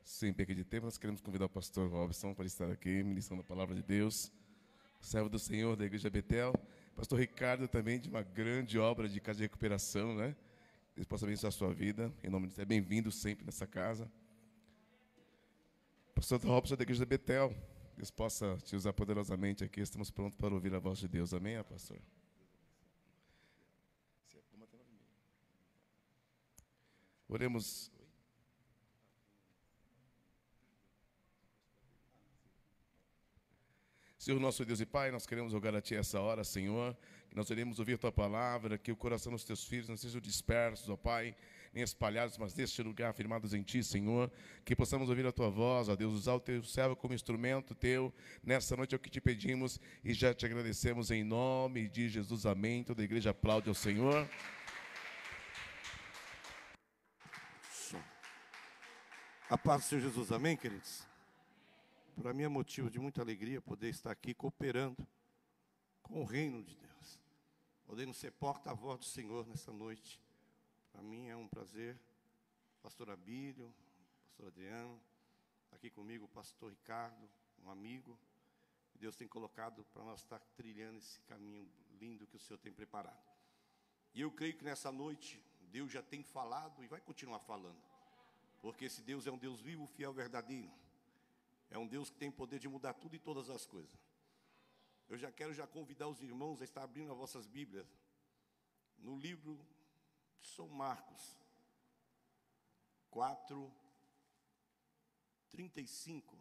Sem perda de tempo, nós queremos convidar o pastor Robson para estar aqui, ministrando a palavra de Deus. Servo do Senhor da Igreja Betel. Pastor Ricardo também, de uma grande obra de casa de recuperação, né? Deus possa abençoar a sua vida. Em nome de Deus, é bem-vindo sempre nessa casa. Pastor Robson da Igreja Betel. Deus possa te usar poderosamente aqui. Estamos prontos para ouvir a voz de Deus. Amém, pastor? Oremos. Senhor, nosso Deus e Pai, nós queremos rogar a Ti essa hora, Senhor, que nós iremos ouvir a Tua palavra, que o coração dos Teus filhos não sejam dispersos, ó Pai, nem espalhados, mas neste lugar firmados em Ti, Senhor, que possamos ouvir a Tua voz, ó Deus, usar o Teu servo como instrumento Teu, nessa noite é o que Te pedimos e já Te agradecemos em nome de Jesus, amém. Toda a igreja aplaude ao Senhor. A paz do Senhor Jesus, amém, queridos? Para mim é motivo de muita alegria poder estar aqui cooperando com o reino de Deus, podendo ser porta-voz do Senhor nessa noite. Para mim é um prazer, pastor Abílio, pastor Adriano, aqui comigo o pastor Ricardo, um amigo, que Deus tem colocado para nós estar trilhando esse caminho lindo que o Senhor tem preparado. E eu creio que nessa noite Deus já tem falado e vai continuar falando, porque esse Deus é um Deus vivo, fiel, verdadeiro. É um Deus que tem poder de mudar tudo e todas as coisas. Eu já quero convidar os irmãos a estar abrindo as vossas Bíblias no livro de São Marcos 4:35.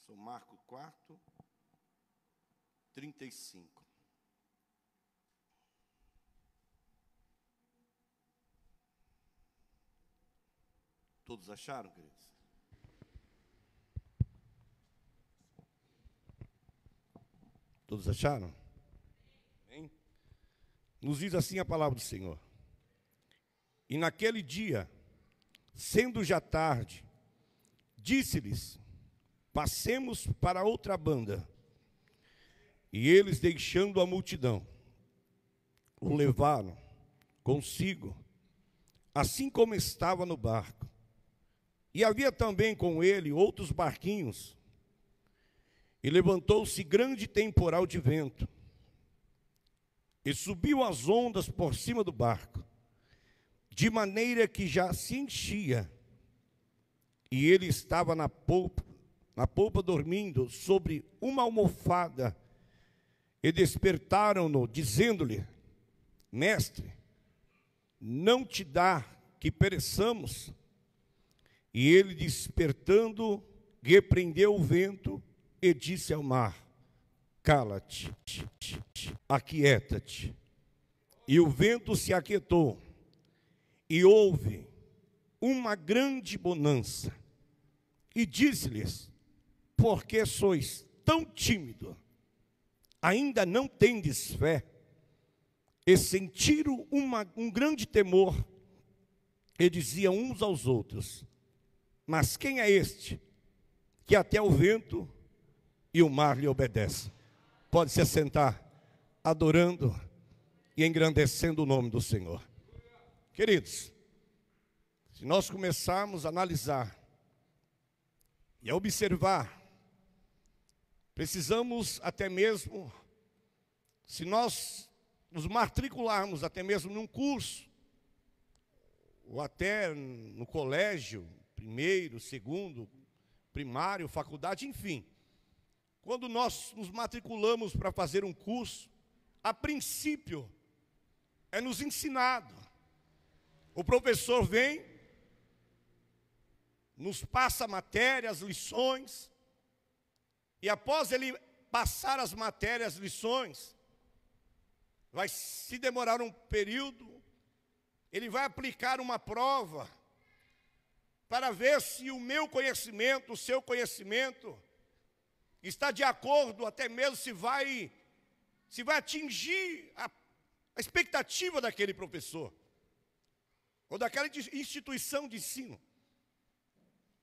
São Marcos 4:35. Todos acharam, queridos? Todos acharam? Hein? Nos diz assim a palavra do Senhor. E naquele dia, sendo já tarde, disse-lhes: passemos para outra banda. E eles, deixando a multidão, o levaram consigo, assim como estava no barco. E havia também com ele outros barquinhos. E levantou-se grande temporal de vento, e subiu as ondas por cima do barco, de maneira que já se enchia. E ele estava na polpa dormindo sobre uma almofada. E despertaram-no, dizendo-lhe: Mestre, não te dá que pereçamos? E ele, despertando, repreendeu o vento e disse ao mar: cala-te, aquieta-te. E o vento se aquietou, e houve uma grande bonança. E disse-lhes: por que sois tão tímidos? Ainda não tendes fé? E sentiram um grande temor, e diziam uns aos outros: mas quem é este, que até o vento e o mar lhe obedece? Pode se assentar, adorando e engrandecendo o nome do Senhor. Queridos, se nós começarmos a analisar e a observar, precisamos até mesmo, se nós nos matricularmos até mesmo num curso, ou até no colégio, primeiro, segundo, primário, faculdade, enfim. Quando nós nos matriculamos para fazer um curso, a princípio, é nos ensinado. O professor vem, nos passa matérias, lições, e após ele passar as matérias, lições, vai se demorar um período, ele vai aplicar uma prova, para ver se o meu conhecimento, o seu conhecimento, está de acordo, até mesmo se vai atingir a expectativa daquele professor, ou daquela instituição de ensino.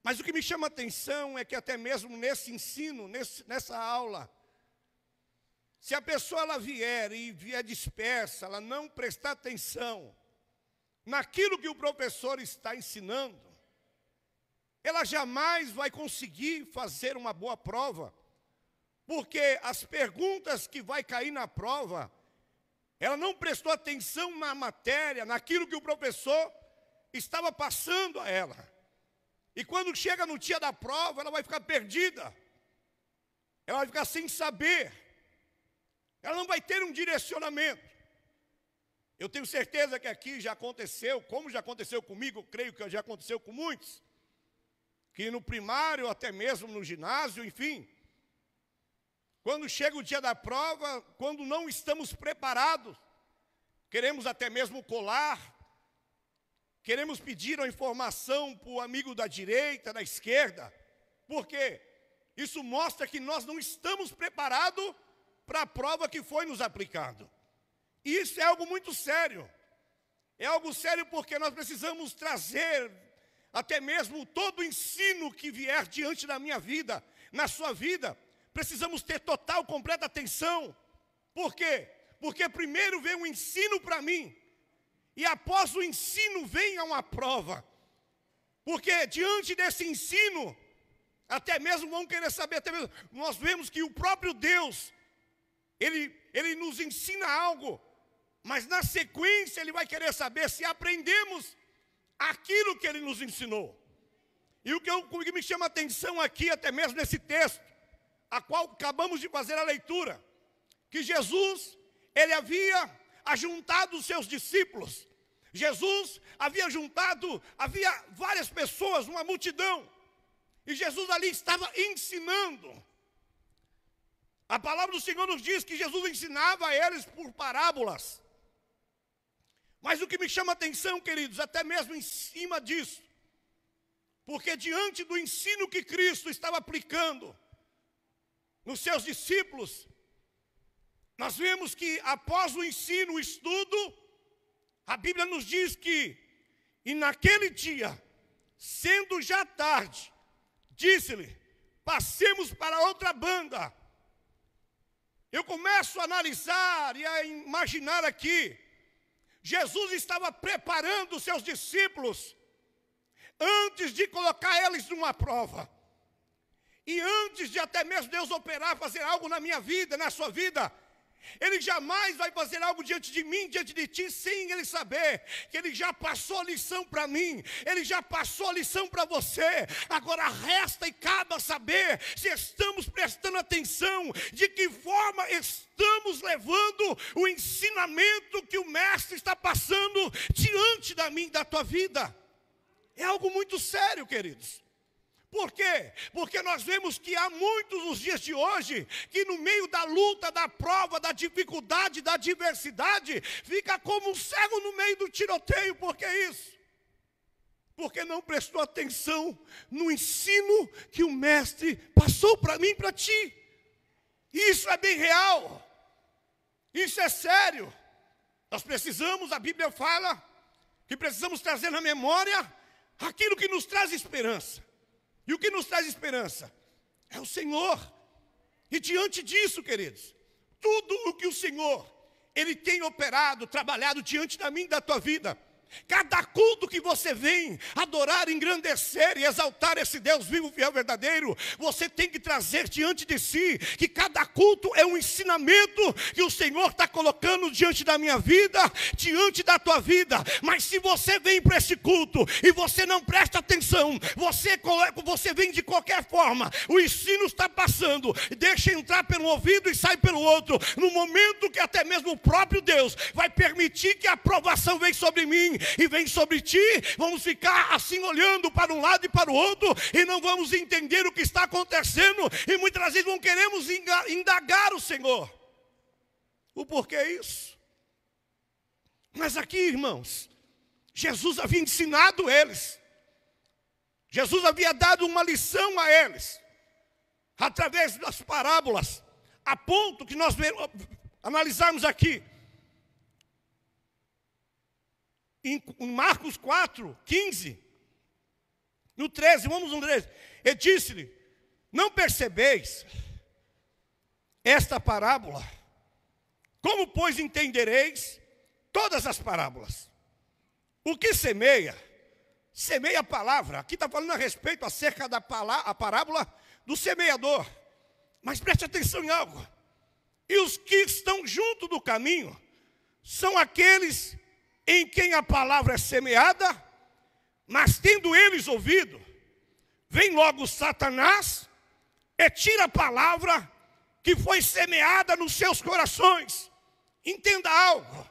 Mas o que me chama a atenção é que até mesmo nesse ensino, nessa aula, se a pessoa ela vier dispersa, ela não prestar atenção naquilo que o professor está ensinando, ela ela jamais vai conseguir fazer uma boa prova, porque as perguntas que vai cair na prova, ela não prestou atenção na matéria, naquilo que o professor estava passando a ela. E quando chega no dia da prova, ela vai ficar perdida. Ela vai ficar sem saber. Ela não vai ter um direcionamento. Eu tenho certeza que aqui já aconteceu, como já aconteceu comigo, creio que já aconteceu com muitos, que no primário, até mesmo no ginásio, enfim, quando chega o dia da prova, quando não estamos preparados, queremos até mesmo colar, queremos pedir a informação para o amigo da direita, da esquerda. Por quê? Isso mostra que nós não estamos preparados para a prova que foi nos aplicado. Isso é algo muito sério. É algo sério porque nós precisamos trazer até mesmo todo o ensino que vier diante da minha vida, na sua vida. Precisamos ter total, completa atenção. Por quê? Porque primeiro vem o ensino para mim. E após o ensino vem uma prova. Porque diante desse ensino, até mesmo vão querer saber, até mesmo, nós vemos que o próprio Deus, Ele nos ensina algo, mas na sequência Ele vai querer saber se aprendemos aquilo que Ele nos ensinou. E o que me chama a atenção aqui, até mesmo nesse texto, a qual acabamos de fazer a leitura, que Jesus, Ele havia ajuntado os seus discípulos. Jesus havia várias pessoas, uma multidão, e Jesus ali estava ensinando. A palavra do Senhor nos diz que Jesus ensinava a eles por parábolas. Mas o que me chama a atenção, queridos, até mesmo em cima disso, porque diante do ensino que Cristo estava aplicando nos seus discípulos, nós vemos que após o ensino, o estudo, a Bíblia nos diz que, e naquele dia, sendo já tarde, disse-lhe, passemos para outra banda. Eu começo a analisar e a imaginar aqui, Jesus estava preparando os seus discípulos, antes de colocar eles numa prova. E antes de até mesmo Deus operar, fazer algo na minha vida, na sua vida, Ele jamais vai fazer algo diante de mim, diante de ti, sem Ele saber que Ele já passou a lição para mim, Ele já passou a lição para você. Agora resta e cabe saber se estamos prestando atenção, de que forma estamos levando o ensinamento que o Mestre está passando diante da minha e da tua vida. É algo muito sério, queridos. Por quê? Porque nós vemos que há muitos nos dias de hoje, que no meio da luta, da prova, da dificuldade, da adversidade, fica como um cego no meio do tiroteio. Por que isso? Porque não prestou atenção no ensino que o Mestre passou para mim e para ti. Isso é bem real. Isso é sério. Nós precisamos, a Bíblia fala, que precisamos trazer na memória aquilo que nos traz esperança. E o que nos traz esperança? É o Senhor. E diante disso, queridos, tudo o que o Senhor, Ele tem operado, trabalhado diante da minha e da tua vida, cada culto que você vem adorar, engrandecer e exaltar esse Deus vivo, fiel, verdadeiro, você tem que trazer diante de si, que cada culto é um ensinamento que o Senhor está colocando diante da minha vida, diante da tua vida. Mas se você vem para esse culto e você não presta atenção, você vem de qualquer forma, o ensino está passando, deixa entrar pelo ouvido e sai pelo outro, no momento que até mesmo o próprio Deus vai permitir que a aprovação venha sobre mim e vem sobre ti, vamos ficar assim olhando para um lado e para o outro e não vamos entender o que está acontecendo, e muitas vezes não queremos indagar o Senhor o porquê isso. Mas aqui, irmãos, Jesus havia ensinado eles, Jesus havia dado uma lição a eles através das parábolas, a ponto que nós analisarmos aqui em Marcos 4, 15, no 13, vamos no 13, ele disse-lhe, não percebeis esta parábola? Como, pois, entendereis todas as parábolas? O que semeia, semeia a palavra. Aqui está falando a respeito acerca da a parábola do semeador. Mas preste atenção em algo. E os que estão junto do caminho são aqueles em quem a palavra é semeada, mas tendo eles ouvido, vem logo Satanás e tira a palavra que foi semeada nos seus corações. Entenda algo.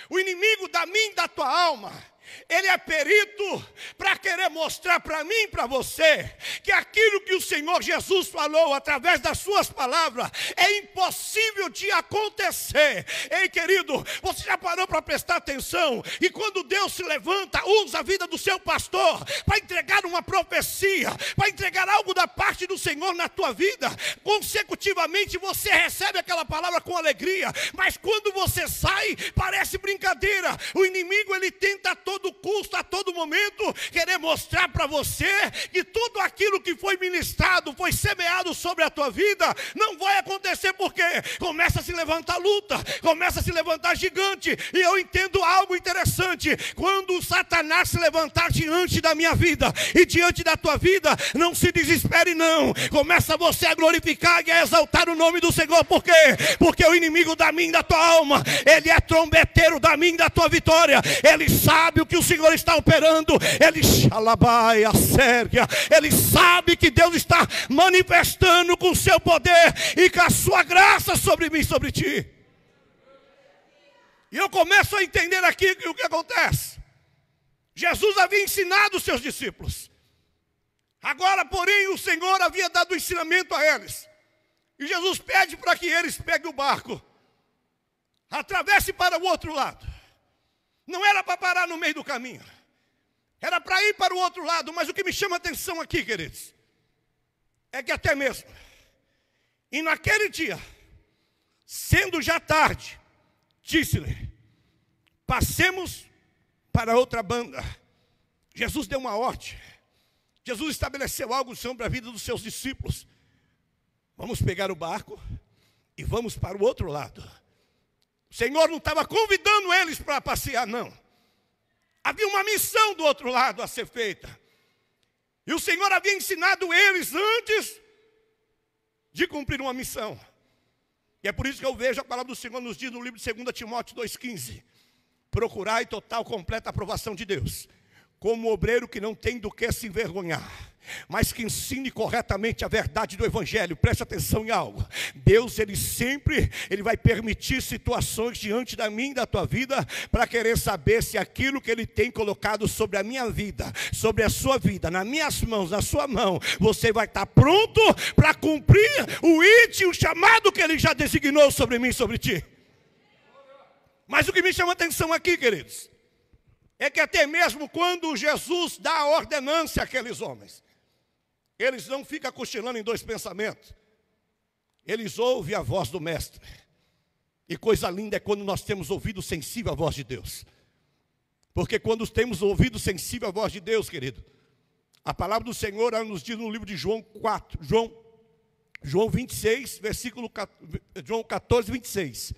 O inimigo da minha e da tua alma, ele é perito para querer mostrar para mim e para você que aquilo que o Senhor Jesus falou através das suas palavras é impossível de acontecer. Ei, querido, você já parou para prestar atenção? E quando Deus se levanta, usa a vida do seu pastor para entregar uma profecia, para entregar algo da parte do Senhor na tua vida, consecutivamente você recebe aquela palavra com alegria, mas quando você sai, parece brincadeira. O inimigo, ele tenta a todo custo, a todo momento, querer mostrar para você que tudo aquilo que foi ministrado, foi semeado sobre a tua vida, não vai acontecer, porque começa a se levantar luta, começa a se levantar gigante. E eu entendo algo interessante: quando Satanás se levantar diante da minha vida e diante da tua vida, não se desespere não, começa você a glorificar e a exaltar o nome do Senhor. Por quê? Porque o inimigo da minha e da tua alma, ele é trombeteiro da minha e da tua vitória. Ele sabe o que o Senhor está operando, ele xalabai, a sérgia, ele sabe que Deus está manifestando com o seu poder e com a sua graça sobre mim, sobre ti. E eu começo a entender aqui o que acontece. Jesus havia ensinado os seus discípulos, agora porém o Senhor havia dado ensinamento a eles, e Jesus pede para que eles peguem o barco, atravessem para o outro lado. Não era para parar no meio do caminho, era para ir para o outro lado. Mas o que me chama a atenção aqui, queridos, é que até mesmo, e naquele dia, sendo já tarde, disse-lhe: passemos para outra banda. Jesus deu uma ordem, Jesus estabeleceu algo sobre a vida dos seus discípulos: vamos pegar o barco e vamos para o outro lado. O Senhor não estava convidando eles para passear, não. Havia uma missão do outro lado a ser feita. E o Senhor havia ensinado eles antes de cumprir uma missão. E é por isso que eu vejo a palavra do Senhor nos diz no livro de 2 Timóteo 2,15: procurai total, completa aprovação de Deus, como obreiro que não tem do que se envergonhar, mas que ensine corretamente a verdade do Evangelho. Preste atenção em algo. Deus, ele vai permitir situações diante da minha e da tua vida, para querer saber se aquilo que ele tem colocado sobre a minha vida, sobre a sua vida, nas minhas mãos, na sua mão, você vai estar pronto para cumprir o id, o chamado que ele já designou sobre mim e sobre ti. Mas o que me chama a atenção aqui, queridos, é que até mesmo quando Jesus dá a ordenância àqueles homens, eles não ficam cochilando em dois pensamentos. Eles ouvem a voz do Mestre. E coisa linda é quando nós temos ouvido sensível à voz de Deus. Porque quando temos ouvido sensível à voz de Deus, querido, a palavra do Senhor nos diz no livro de João 26, versículo João 14, 26.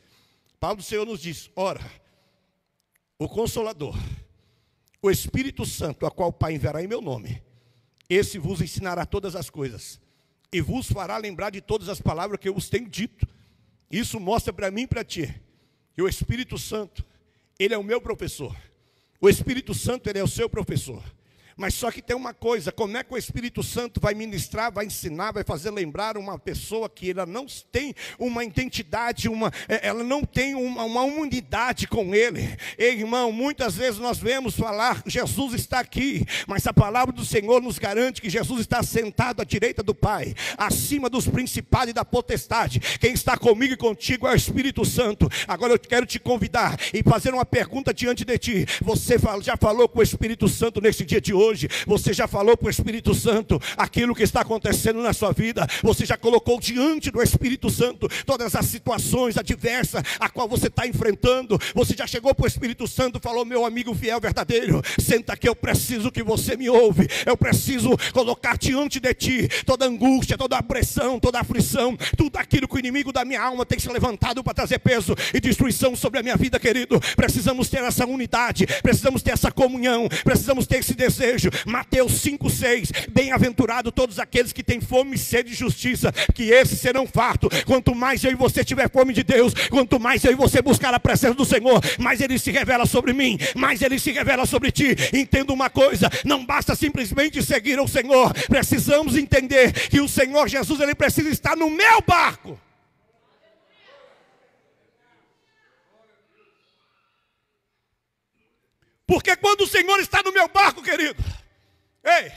A palavra do Senhor nos diz: ora, o Consolador, o Espírito Santo, a qual o Pai enviará em meu nome, esse vos ensinará todas as coisas, e vos fará lembrar de todas as palavras que eu vos tenho dito. Isso mostra para mim e para ti que o Espírito Santo, ele é o meu professor. O Espírito Santo, ele é o seu professor. Mas só que tem uma coisa: como é que o Espírito Santo vai ministrar, vai ensinar, vai fazer lembrar uma pessoa que ela não tem uma identidade, ela não tem uma unidade com ele? Ei, irmão, muitas vezes nós vemos falar: Jesus está aqui, mas a palavra do Senhor nos garante que Jesus está sentado à direita do Pai, acima dos principados e da potestade. Quem está comigo e contigo é o Espírito Santo. Agora eu quero te convidar e fazer uma pergunta diante de ti. Você já falou com o Espírito Santo nesse dia de hoje? Você já falou para o Espírito Santo aquilo que está acontecendo na sua vida? Você já colocou diante do Espírito Santo todas as situações adversas a qual você está enfrentando? Você já chegou para o Espírito Santo e falou: meu amigo fiel, verdadeiro, senta aqui, eu preciso que você me ouve. Eu preciso colocar diante de ti toda angústia, toda a pressão, toda a aflição, tudo aquilo que o inimigo da minha alma tem se levantado para trazer peso e destruição sobre a minha vida, querido. Precisamos ter essa unidade, precisamos ter essa comunhão, precisamos ter esse desejo. desejo. Mateus 5:6, bem-aventurado todos aqueles que têm fome e sede de justiça, que esses serão fartos. Quanto mais eu e você tiver fome de Deus, quanto mais eu e você buscar a presença do Senhor, mais Ele se revela sobre mim, mais Ele se revela sobre ti. Entenda uma coisa, não basta simplesmente seguir ao Senhor, precisamos entender que o Senhor Jesus, Ele precisa estar no meu barco. Porque quando o Senhor está no meu barco, querido, ei,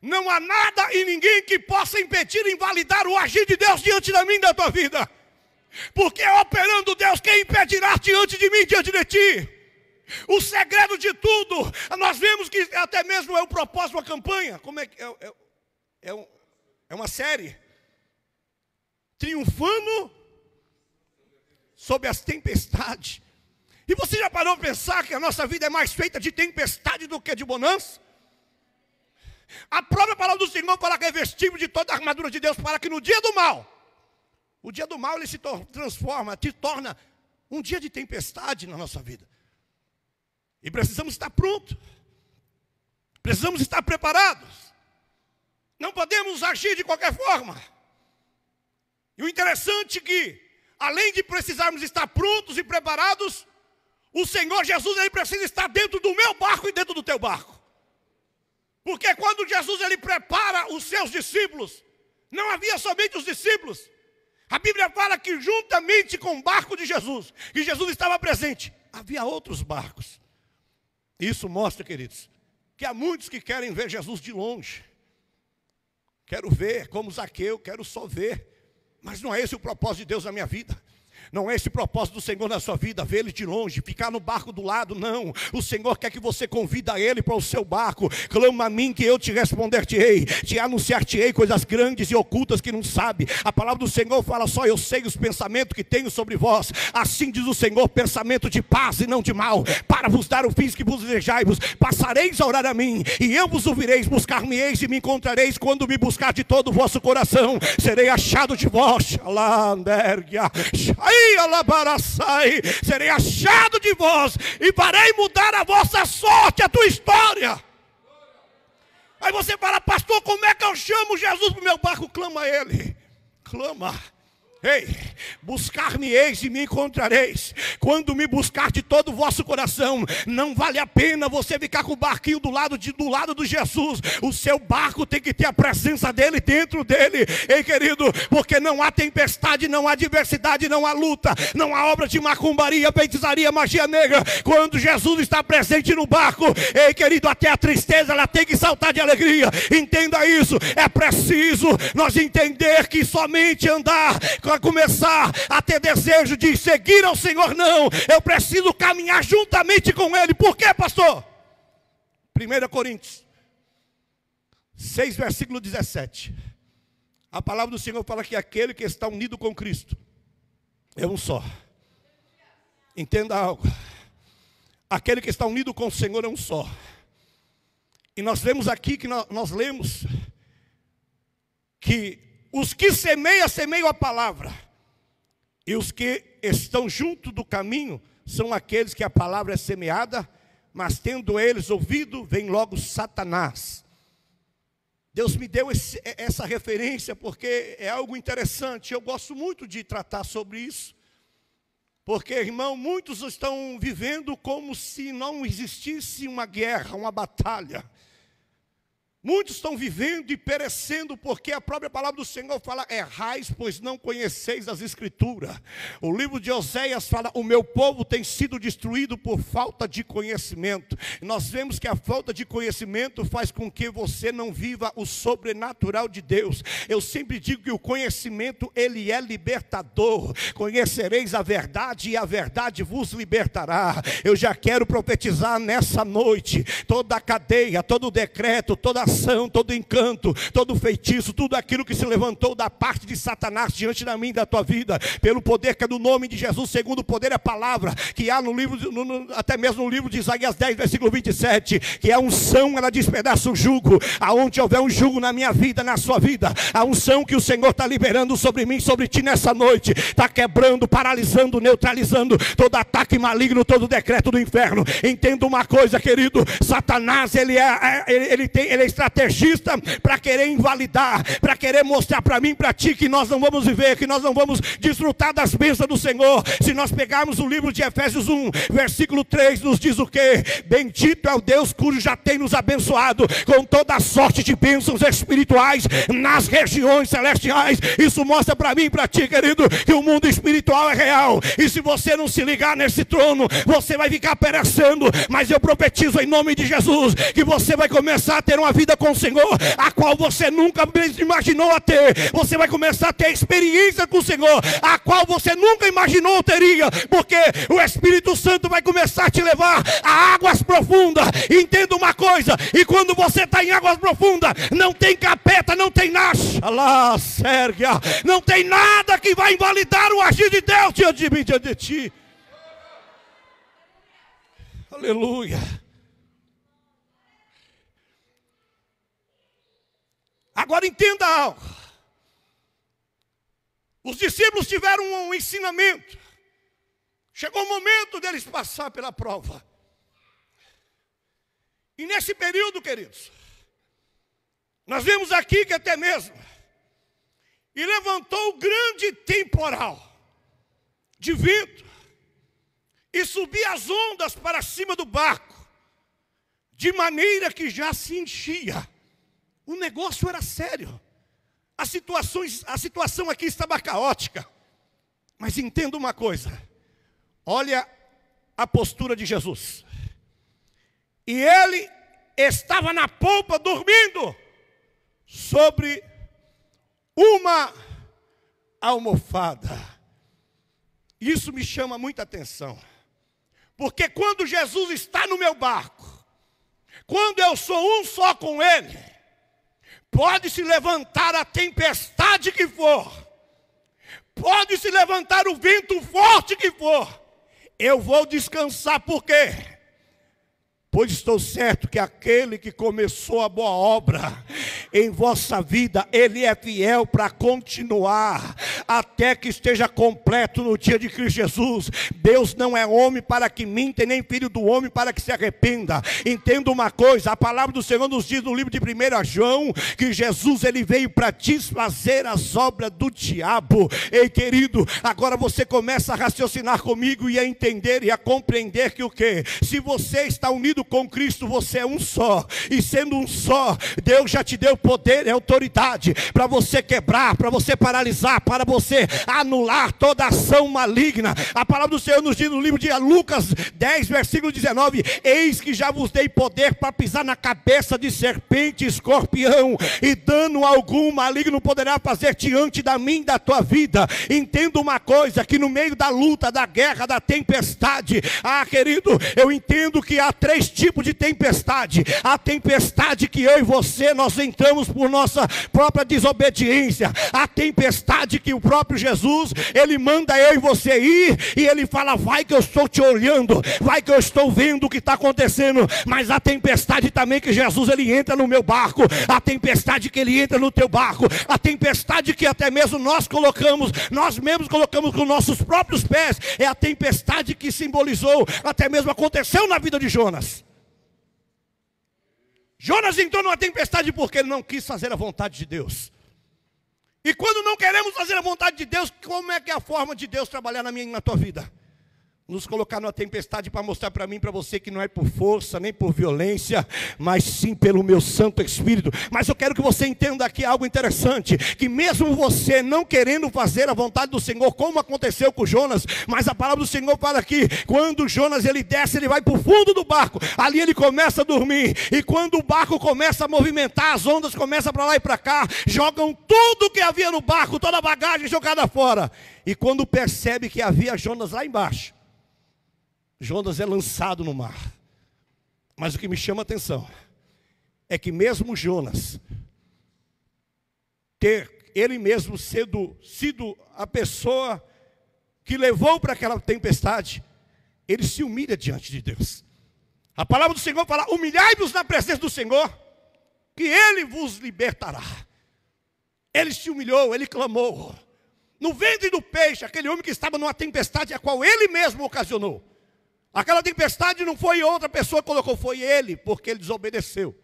não há nada e ninguém que possa impedir, invalidar o agir de Deus diante da minha e da tua vida. Porque operando Deus, quem impedirá diante de mim, diante de ti? O segredo de tudo, nós vemos que até mesmo é o propósito de uma campanha. Como é que é uma série? Triunfando sob as tempestades. E você já parou para pensar que a nossa vida é mais feita de tempestade do que de bonança? A própria palavra do Senhor fala que é vestível de toda a armadura de Deus, para que no dia do mal, o dia do mal ele se transforma, te torna um dia de tempestade na nossa vida. E precisamos estar prontos, precisamos estar preparados, não podemos agir de qualquer forma. E o interessante é que, além de precisarmos estar prontos e preparados, o Senhor Jesus, Ele precisa estar dentro do meu barco e dentro do teu barco. Porque quando Jesus, Ele prepara os seus discípulos, não havia somente os discípulos. A Bíblia fala que juntamente com o barco de Jesus, que Jesus estava presente, havia outros barcos. Isso mostra, queridos, que há muitos que querem ver Jesus de longe. Quero ver como Zaqueu, quero só ver. Mas não é esse o propósito de Deus na minha vida. Não é esse o propósito do Senhor na sua vida, ver Ele de longe, ficar no barco do lado, não. O Senhor quer que você convida Ele para o seu barco. Clama a mim que eu te responder-te-ei, te anunciar-te-ei coisas grandes e ocultas que não sabe. A palavra do Senhor fala só, eu sei os pensamentos que tenho sobre vós. Assim diz o Senhor, pensamento de paz e não de mal, para vos dar o fim que vos desejai-vos. Passareis a orar a mim, e eu vos ouvireis, buscar-me-eis e me encontrareis, quando me buscar de todo o vosso coração. Serei achado de vós. Serei achado de vós e farei mudar a vossa sorte, a tua história. Aí você fala, pastor, como é que eu chamo Jesus para o meu barco? Clama a Ele, clama. Ei, buscar-me-eis e me encontrareis, quando me buscar de todo o vosso coração. Não vale a pena você ficar com o barquinho do lado do Jesus. O seu barco tem que ter a presença dele dentro dele. Ei, querido, porque não há tempestade, não há adversidade, não há luta, não há obra de macumbaria, feitiçaria, magia negra, quando Jesus está presente no barco. Ei, querido, até a tristeza ela tem que saltar de alegria. Entenda isso, é preciso nós entender que somente andar, começar a ter desejo de seguir ao Senhor, não, eu preciso caminhar juntamente com Ele. Por quê, pastor? 1 Coríntios 6, versículo 17. A palavra do Senhor fala que aquele que está unido com Cristo é um só. Entenda algo, aquele que está unido com o Senhor é um só. E nós vemos aqui que nós lemos que os que semeiam a palavra, e os que estão junto do caminho, são aqueles que a palavra é semeada, mas tendo eles ouvido, vem logo Satanás. Deus me deu essa referência porque é algo interessante. Eu gosto muito de tratar sobre isso. Porque, irmão, muitos estão vivendo como se não existisse uma guerra, uma batalha. Muitos estão vivendo e perecendo porque a própria palavra do Senhor fala, errais, pois não conheceis as Escrituras. O livro de Oséias fala, o meu povo tem sido destruído por falta de conhecimento. Nós vemos que a falta de conhecimento faz com que você não viva o sobrenatural de Deus. Eu sempre digo que o conhecimento, ele é libertador. Conhecereis a verdade e a verdade vos libertará. Eu já quero profetizar nessa noite, toda a cadeia, todo o decreto, toda a conjuração, todo encanto, todo feitiço, tudo aquilo que se levantou da parte de Satanás diante da minha e da tua vida, pelo poder que é do nome de Jesus, segundo o poder é a palavra, que há no livro, até mesmo no livro de Isaías 10, versículo 27, que a unção, ela despedaça o jugo, aonde houver um jugo na minha vida, na sua vida, a unção que o Senhor está liberando sobre mim, sobre ti nessa noite, está quebrando, paralisando, neutralizando todo ataque maligno, todo decreto do inferno. Entenda uma coisa, querido, Satanás, ele é estrategista para querer invalidar, para querer mostrar para mim, para ti, que nós não vamos viver, que nós não vamos desfrutar das bênçãos do Senhor. Se nós pegarmos o livro de Efésios 1, versículo 3, nos diz o quê? Bendito é o Deus cujo já tem nos abençoado com toda a sorte de bênçãos espirituais nas regiões celestiais. Isso mostra para mim e para ti, querido, que o mundo espiritual é real, e se você não se ligar nesse trono, você vai ficar perecendo. Mas eu profetizo em nome de Jesus, que você vai começar a ter uma vida com o Senhor, a qual você nunca imaginou a ter. Você vai começar a ter experiência com o Senhor, a qual você nunca imaginou teria, porque o Espírito Santo vai começar a te levar a águas profundas. Entenda uma coisa, e quando você está em águas profundas, não tem capeta, não tem lá, Sérgia, não tem nada que vai invalidar o agir de Deus diante de mim, diante de ti. Aleluia. Agora entenda algo. Os discípulos tiveram um ensinamento. Chegou o momento deles passar pela prova. E nesse período, queridos, nós vemos aqui que até mesmo e levantou um grande temporal de vento e subia as ondas para cima do barco, de maneira que já se enchia. O negócio era sério. A situação aqui estava caótica. Mas entenda uma coisa. Olha a postura de Jesus. E ele estava na polpa dormindo sobre uma almofada. Isso me chama muita atenção. Porque quando Jesus está no meu barco, quando eu sou um só com Ele, pode se levantar a tempestade que for, pode se levantar o vento forte que for, eu vou descansar. Por quê? Pois estou certo que aquele que começou a boa obra em vossa vida, Ele é fiel para continuar, até que esteja completo no dia de Cristo Jesus. Deus não é homem para que minta, nem filho do homem para que se arrependa. Entenda uma coisa, a palavra do Senhor nos diz no livro de 1 João, que Jesus, Ele veio para desfazer as obras do diabo. Ei, querido, agora você começa a raciocinar comigo e a entender e a compreender que o quê? Se você está unido com Cristo, você é um só, e sendo um só, Deus já te deu poder e autoridade para você quebrar, para você paralisar, para você anular toda ação maligna. A palavra do Senhor nos diz no livro de Lucas 10, versículo 19: eis que já vos dei poder para pisar na cabeça de serpente e escorpião, e dano algum maligno poderá fazer diante da mim, da tua vida. Entenda uma coisa, que no meio da luta, da guerra, da tempestade, querido, eu entendo que há três tipos de tempestade. A tempestade que eu e você, nós entramos por nossa própria desobediência. A tempestade que o próprio Jesus, Ele manda eu e você ir, e Ele fala: vai que eu estou te olhando, vai que eu estou vendo o que está acontecendo. Mas a tempestade também que Jesus, Ele entra no meu barco, a tempestade que Ele entra no teu barco, a tempestade que até mesmo nós mesmos colocamos com nossos próprios pés, é a tempestade que simbolizou, até mesmo aconteceu na vida de Jonas. Jonas entrou numa tempestade porque ele não quis fazer a vontade de Deus. E quando não queremos fazer a vontade de Deus, como é que é a forma de Deus trabalhar na minha e na tua vida? Nos colocar numa tempestade para mostrar para mim e para você que não é por força, nem por violência, mas sim pelo meu Santo Espírito. Mas eu quero que você entenda aqui algo interessante, que mesmo você não querendo fazer a vontade do Senhor, como aconteceu com Jonas, mas a palavra do Senhor fala aqui, quando Jonas ele desce, ele vai para o fundo do barco, ali ele começa a dormir, e quando o barco começa a movimentar, as ondas começam para lá e para cá, jogam tudo que havia no barco, toda a bagagem jogada fora, e quando percebe que havia Jonas lá embaixo, Jonas é lançado no mar. Mas o que me chama a atenção é que mesmo Jonas, ter ele mesmo sido a pessoa que levou para aquela tempestade, ele se humilha diante de Deus. A palavra do Senhor fala: humilhai-vos na presença do Senhor, que Ele vos libertará. Ele se humilhou, ele clamou. No ventre do peixe, aquele homem que estava numa tempestade a qual ele mesmo ocasionou. Aquela tempestade não foi outra pessoa que colocou, foi ele, porque ele desobedeceu.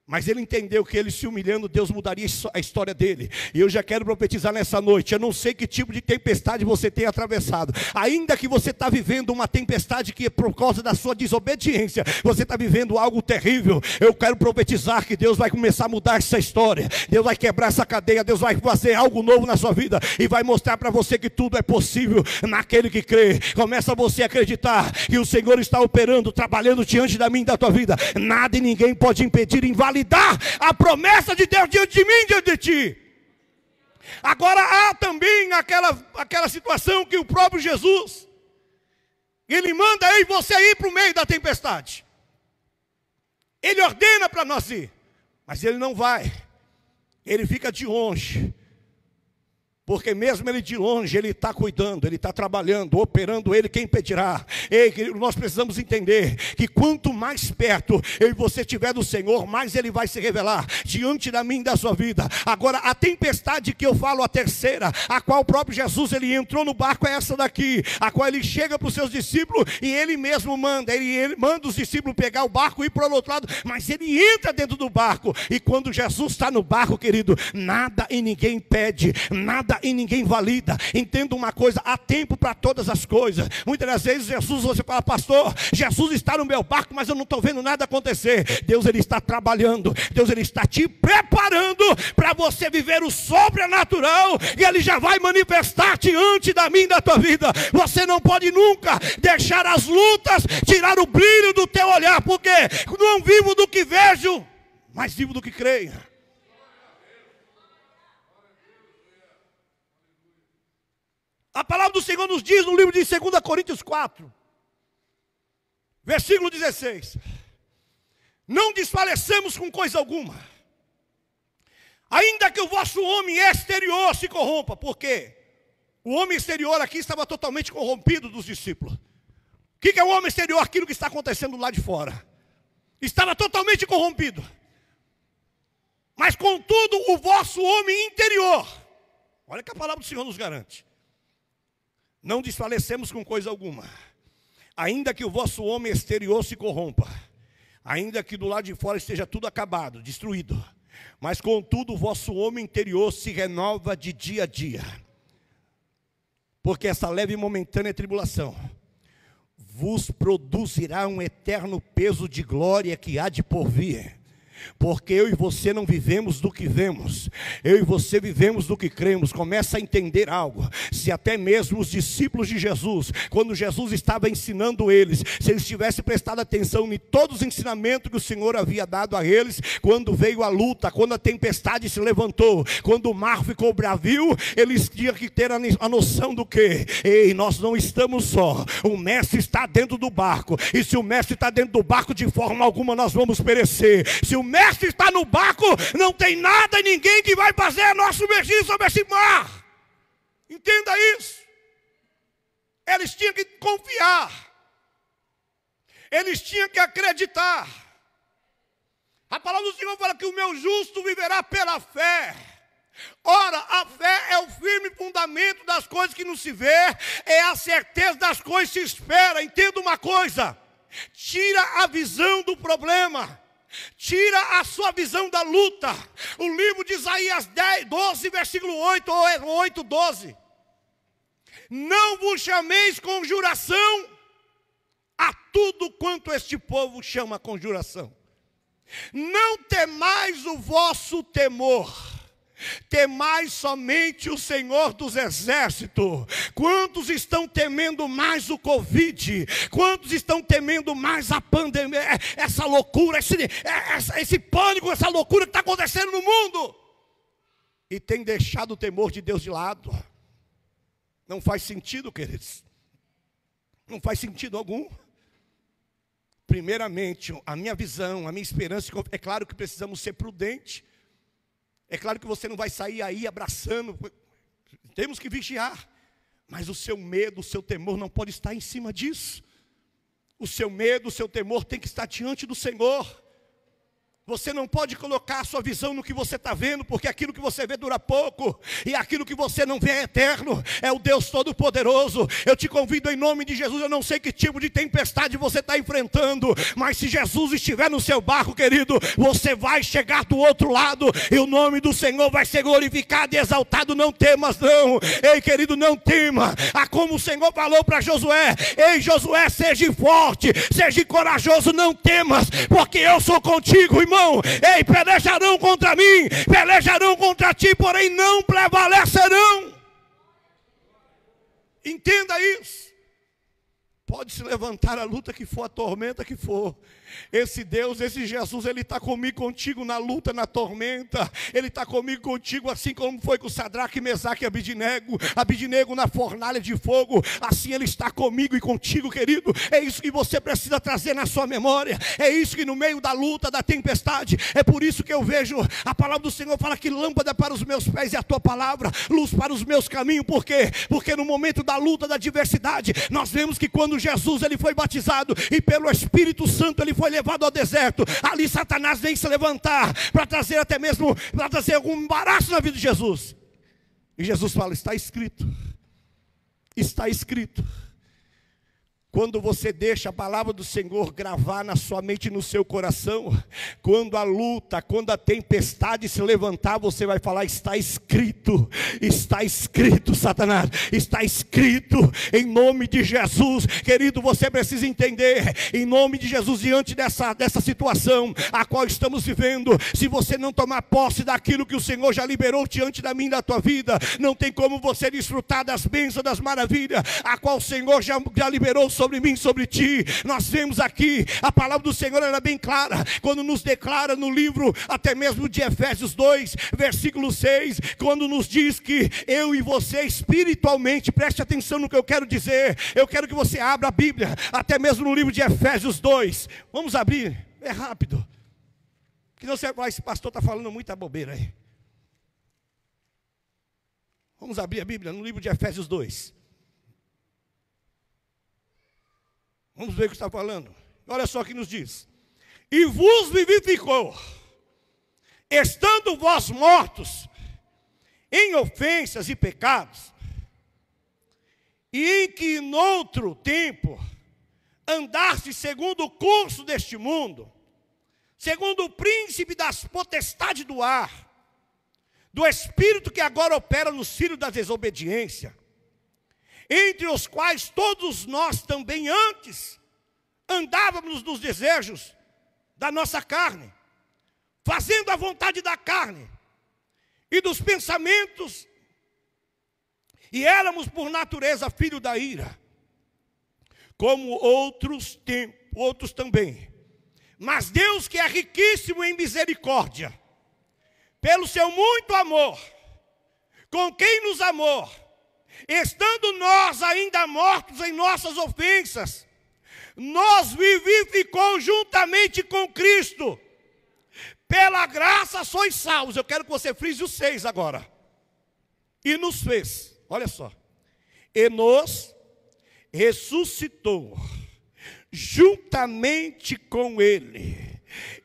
Mas ele entendeu que ele se humilhando, Deus mudaria a história dele. E eu já quero profetizar nessa noite. Eu não sei que tipo de tempestade você tem atravessado. Ainda que você está vivendo uma tempestade que por causa da sua desobediência, você está vivendo algo terrível. Eu quero profetizar que Deus vai começar a mudar essa história. Deus vai quebrar essa cadeia. Deus vai fazer algo novo na sua vida. E vai mostrar para você que tudo é possível naquele que crê. Começa você a acreditar que o Senhor está operando, trabalhando diante da minha e da tua vida. Nada e ninguém pode impedir, invalidar a promessa de Deus diante de mim e diante de ti. Agora há também aquela situação que o próprio Jesus, ele manda eu e você ir para o meio da tempestade. Ele ordena para nós ir, mas ele não vai. Ele fica de longe. Porque mesmo ele de longe, ele está cuidando, ele está trabalhando, operando, ele quem impedirá. Ei, nós precisamos entender que quanto mais perto eu e você estiver do Senhor, mais ele vai se revelar diante da minha e da sua vida. Agora, a tempestade que eu falo, a terceira, a qual o próprio Jesus, ele entrou no barco, é essa daqui, a qual ele chega para os seus discípulos e ele mesmo manda, ele manda os discípulos pegar o barco e ir para o outro lado, mas ele entra dentro do barco. E quando Jesus está no barco, querido, nada e ninguém impede, nada e ninguém valida. Entenda uma coisa: há tempo para todas as coisas. Muitas das vezes Jesus, você fala: pastor, Jesus está no meu barco, mas eu não estou vendo nada acontecer. Deus, ele está trabalhando. Deus, ele está te preparando para você viver o sobrenatural, e ele já vai manifestar diante da minha e da tua vida. Você não pode nunca deixar as lutas tirar o brilho do teu olhar, porque não vivo do que vejo, mas vivo do que creio. A palavra do Senhor nos diz no livro de 2 Coríntios 4, versículo 16: não desfaleçamos com coisa alguma, ainda que o vosso homem exterior se corrompa. Porque o homem exterior aqui estava totalmente corrompido dos discípulos. O que é o homem exterior? Aquilo que está acontecendo lá de fora. Estava totalmente corrompido. Mas contudo, o vosso homem interior, olha que a palavra do Senhor nos garante: não desfalecemos com coisa alguma, ainda que o vosso homem exterior se corrompa, ainda que do lado de fora esteja tudo acabado, destruído, mas contudo o vosso homem interior se renova de dia a dia. Porque essa leve e momentânea tribulação vos produzirá um eterno peso de glória que há de por vir. Porque eu e você não vivemos do que vemos, eu e você vivemos do que cremos. Começa a entender algo. Se até mesmo os discípulos de Jesus, quando Jesus estava ensinando eles, se eles tivessem prestado atenção em todos os ensinamentos que o Senhor havia dado a eles, quando veio a luta, quando a tempestade se levantou, quando o mar ficou bravio, eles tinham que ter a noção do que: ei, nós não estamos só, o mestre está dentro do barco, e se o mestre está dentro do barco, de forma alguma nós vamos perecer. Se o mestre está no barco, não tem nada e ninguém que vai fazer nós submergir sobre esse mar. Entenda isso. Eles tinham que confiar, eles tinham que acreditar. A palavra do Senhor fala que o meu justo viverá pela fé. Ora, a fé é o firme fundamento das coisas que não se vê, é a certeza das coisas que se espera. Entenda uma coisa: tira a visão do problema, tira a sua visão da luta. O livro de Isaías 12, versículo 8, ou 8, 12: não vos chameis conjuração a tudo quanto este povo chama conjuração. Não temais o vosso temor, temais somente o Senhor dos exércitos. Quantos estão temendo mais o Covid? Quantos estão temendo mais a pandemia? Essa loucura, esse pânico, essa loucura que está acontecendo no mundo, e tem deixado o temor de Deus de lado. Não faz sentido, queridos. Não faz sentido algum. primeiramente, a minha visão, a minha esperança, é claro que precisamos ser prudentes. É claro que você não vai sair aí abraçando, temos que vigiar. Mas o seu medo, o seu temor não pode estar em cima disso. O seu medo, o seu temor tem que estar diante do Senhor. Você não pode colocar a sua visão no que você está vendo, porque aquilo que você vê dura pouco, e aquilo que você não vê é eterno, é o Deus Todo-Poderoso. Eu te convido em nome de Jesus, eu não sei que tipo de tempestade você está enfrentando, mas se Jesus estiver no seu barco, querido, você vai chegar do outro lado, e o nome do Senhor vai ser glorificado e exaltado. Não temas não, ei querido, não tema. Como o Senhor falou para Josué: ei Josué, seja forte, seja corajoso, não temas, porque eu sou contigo, irmão. Ei, pelejarão contra mim, pelejarão contra ti, porém não prevalecerão. Entenda isso. Pode se levantar a luta que for, a tormenta que for. Esse Deus, esse Jesus, Ele está comigo, contigo na luta, na tormenta. Ele está comigo, contigo, assim como foi com Sadraque, Mesaque e Abidnego na fornalha de fogo. Assim Ele está comigo e contigo, querido. É isso que você precisa trazer na sua memória. É isso que no meio da luta, da tempestade, é por isso que eu vejo a palavra do Senhor fala que lâmpada para os meus pés é a tua palavra, luz para os meus caminhos. Por quê? Porque no momento da luta, da adversidade, nós vemos que quando Jesus ele foi batizado e pelo Espírito Santo ele foi levado ao deserto, ali Satanás vem se levantar para trazer até mesmo, para trazer algum embaraço na vida de Jesus. E Jesus fala: está escrito, está escrito. Quando você deixa a palavra do Senhor gravar na sua mente e no seu coração, quando a luta, quando a tempestade se levantar, você vai falar: está escrito, Satanás, está escrito, em nome de Jesus. Querido, você precisa entender, em nome de Jesus, diante dessa situação a qual estamos vivendo, se você não tomar posse daquilo que o Senhor já liberou diante da minha e da tua vida, não tem como você desfrutar das bênçãos, das maravilhas, a qual o Senhor já liberou sobre mim, sobre ti. Nós vemos aqui, a palavra do Senhor era bem clara, quando nos declara no livro, até mesmo de Efésios 2, versículo 6, quando nos diz que eu e você espiritualmente, preste atenção no que eu quero dizer, eu quero que você abra a Bíblia, até mesmo no livro de Efésios 2, vamos abrir, é rápido, que não você vai, esse pastor está falando muita bobeira aí. Vamos abrir a Bíblia no livro de Efésios 2. Vamos ver o que está falando. Olha só o que nos diz: e vos vivificou, estando vós mortos em ofensas e pecados, e em que noutro tempo andaste segundo o curso deste mundo, segundo o príncipe das potestades do ar, do espírito que agora opera nos filhos da desobediência, entre os quais todos nós também antes andávamos nos desejos da nossa carne, fazendo a vontade da carne e dos pensamentos, e éramos por natureza filhos da ira, como outros também. Mas Deus, que é riquíssimo em misericórdia, pelo seu muito amor, com quem nos amou, estando nós ainda mortos em nossas ofensas, nos vivificou juntamente com Cristo. Pela graça sois salvos. Eu quero que você frise o 6 agora. E nos fez, olha só, e nos ressuscitou juntamente com Ele,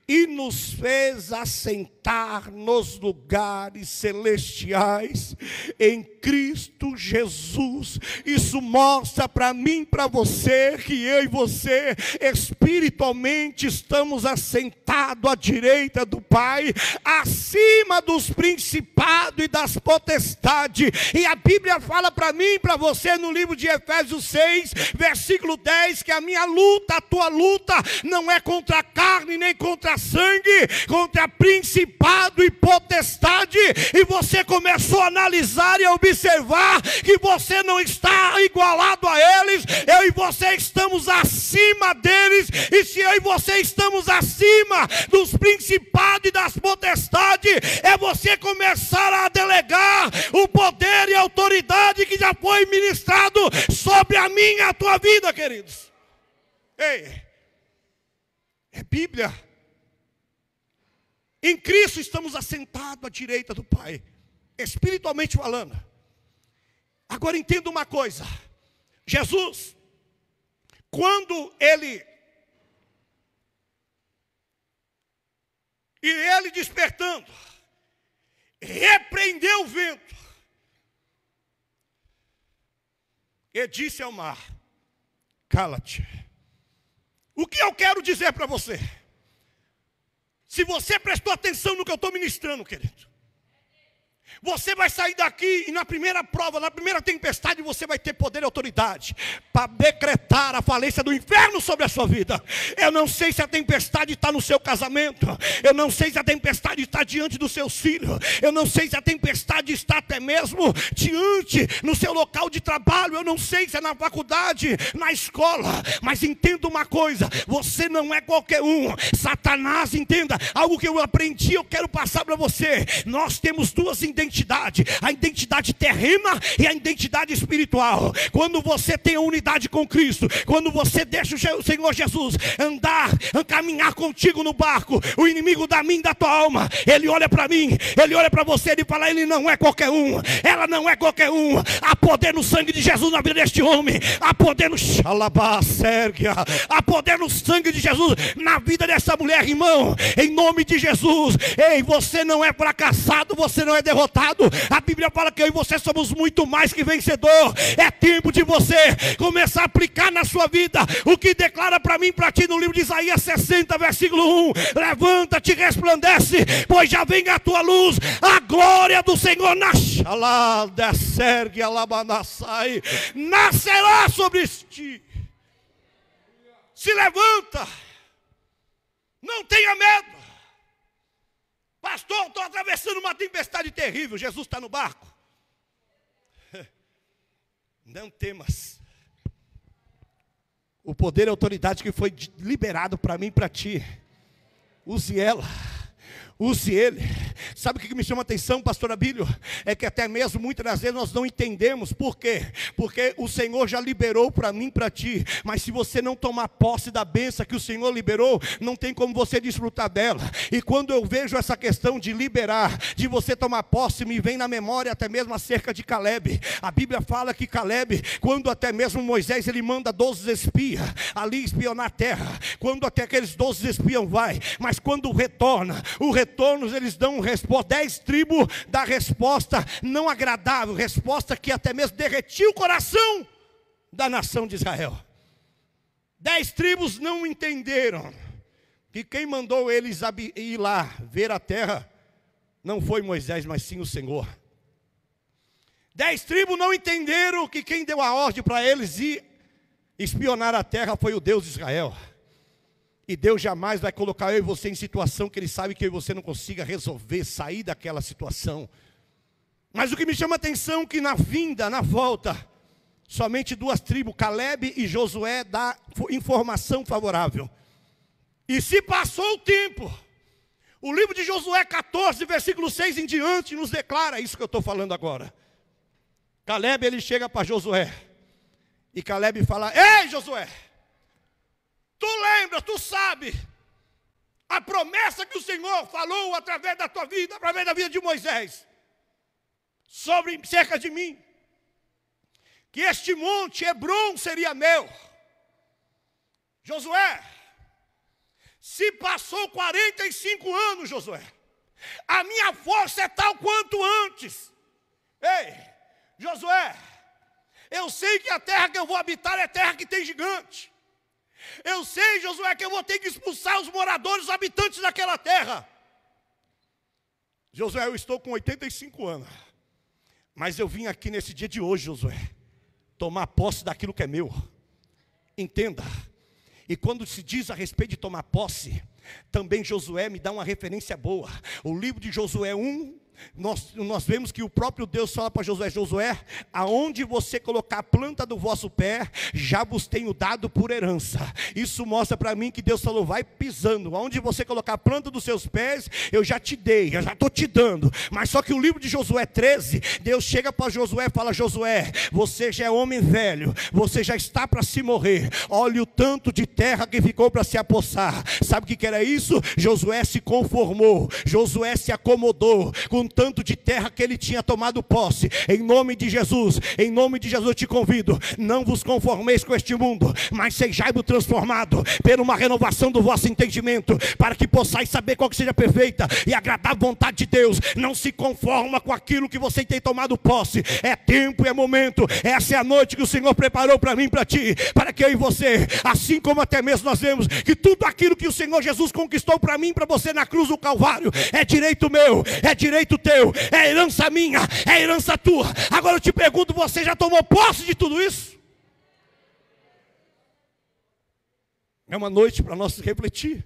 e nos fez assentar nos lugares celestiais em Cristo Jesus. Isso mostra para mim, para você, que eu e você espiritualmente estamos assentados à direita do Pai, acima dos principados e das potestades. E a Bíblia fala para mim e para você no livro de Efésios 6, versículo 10, que a minha luta, a tua luta, não é contra a carne nem contra a sangue, contra principado e potestade. E você começou a analisar e a observar que você não está igualado a eles. Eu e você estamos acima deles. E se eu e você estamos acima dos principados e das potestades, é você começar a delegar o poder e a autoridade que já foi ministrado sobre a minha e a tua vida, queridos. Ei, É Bíblia. Em Cristo estamos assentados à direita do Pai, espiritualmente falando. Agora entenda uma coisa. Jesus, quando ele despertando, repreendeu o vento e disse ao mar: cala-te. O que eu quero dizer para você? Se você prestou atenção no que eu estou ministrando, querido, você vai sair daqui e na primeira prova, na primeira tempestade, você vai ter poder e autoridade para decretar a falência do inferno sobre a sua vida. Eu não sei se a tempestade está no seu casamento. Eu não sei se a tempestade está diante dos seus filhos. Eu não sei se a tempestade está até mesmo diante no seu local de trabalho. Eu não sei se é na faculdade, na escola. Mas entenda uma coisa, você não é qualquer um. Satanás, entenda, algo que eu aprendi, eu quero passar para você. Nós temos duas identidades. A identidade terrena e a identidade espiritual. Quando você tem a unidade com Cristo, quando você deixa o Senhor Jesus caminhar contigo no barco, o inimigo da minha e da tua alma, ele olha para mim, ele olha para você, ele fala: ele não é qualquer um, ela não é qualquer um. Há poder no sangue de Jesus na vida deste homem, há poder no Xalabá-Sérgia, há poder no sangue de Jesus na vida dessa mulher, irmão, em nome de Jesus. Ei, você não é fracassado, você não é derrotado. A Bíblia fala que eu e você somos muito mais que vencedor. É tempo de você começar a aplicar na sua vida o que declara para mim e para ti no livro de Isaías 60, versículo 1. Levanta-te, resplandece, pois já vem a tua luz, a glória do Senhor nascerá sobre ti. Se levanta, não tenha medo. Pastor, estou atravessando uma tempestade terrível. Jesus está no barco. Não temas. O poder e a autoridade que foi liberado para mim e para ti, use ela. Use ele. Sabe o que me chama a atenção, pastor Abílio? É que até mesmo muitas das vezes nós não entendemos. Por quê? Porque o Senhor já liberou para mim e para ti. Mas se você não tomar posse da bênção que o Senhor liberou, não tem como você desfrutar dela. E quando eu vejo essa questão de liberar, de você tomar posse, me vem na memória até mesmo acerca de Caleb. A Bíblia fala que Caleb, quando até mesmo Moisés, ele manda 12 espias ali espionar a terra. Quando até aqueles 12 espias vai, mas quando retorna, eles dão resposta. 10 tribos dá resposta não agradável, resposta que até mesmo derretiu o coração da nação de Israel. 10 tribos não entenderam que quem mandou eles ir lá ver a terra não foi Moisés, mas sim o Senhor. 10 tribos não entenderam que quem deu a ordem para eles ir espionar a terra foi o Deus de Israel. E Deus jamais vai colocar eu e você em situação que Ele sabe que eu e você não consiga resolver, sair daquela situação. Mas o que me chama a atenção é que na vinda, na volta, somente 2 tribos, Caleb e Josué, dá informação favorável. E se passou o tempo, o livro de Josué 14, versículo 6 em diante, nos declara isso que eu estou falando agora. Caleb, ele chega para Josué, e Caleb fala: ei Josué, tu lembra, tu sabe, a promessa que o Senhor falou através da tua vida, através da vida de Moisés, sobre cerca de mim, que este monte Hebrom seria meu. Josué, se passou 45 anos, Josué, a minha força é tal quanto antes. Ei, Josué, eu sei que a terra que eu vou habitar é terra que tem gigante. Eu sei, Josué, que eu vou ter que expulsar os moradores, os habitantes daquela terra. Josué, eu estou com 85 anos. Mas eu vim aqui nesse dia de hoje, Josué, tomar posse daquilo que é meu. Entenda. E quando se diz a respeito de tomar posse, também Josué me dá uma referência boa. O livro de Josué 1, nós vemos que o próprio Deus fala para Josué: Josué, aonde você colocar a planta do vosso pé, já vos tenho dado por herança. Isso mostra para mim que Deus falou: vai pisando, aonde você colocar a planta dos seus pés, eu já te dei, eu já estou te dando. Mas só que o livro de Josué 13, Deus chega para Josué e fala: Josué, você já é homem velho, você já está para se morrer, olha o tanto de terra que ficou para se apossar. Sabe o que era isso? Josué se conformou, Josué se acomodou com tanto de terra que ele tinha tomado posse. Em nome de Jesus eu te convido: não vos conformeis com este mundo, mas sejai-vos transformado por uma renovação do vosso entendimento, para que possais saber qual que seja perfeita e agradável vontade de Deus. Não se conforma com aquilo que você tem tomado posse. É tempo, é momento, essa é a noite que o Senhor preparou para mim, para ti, para que eu e você, assim como até mesmo nós vemos que tudo aquilo que o Senhor Jesus conquistou para mim, para você na cruz do Calvário, é direito meu, é direito teu, é herança minha, é herança tua. Agora eu te pergunto: você já tomou posse de tudo isso? É uma noite para nós refletir.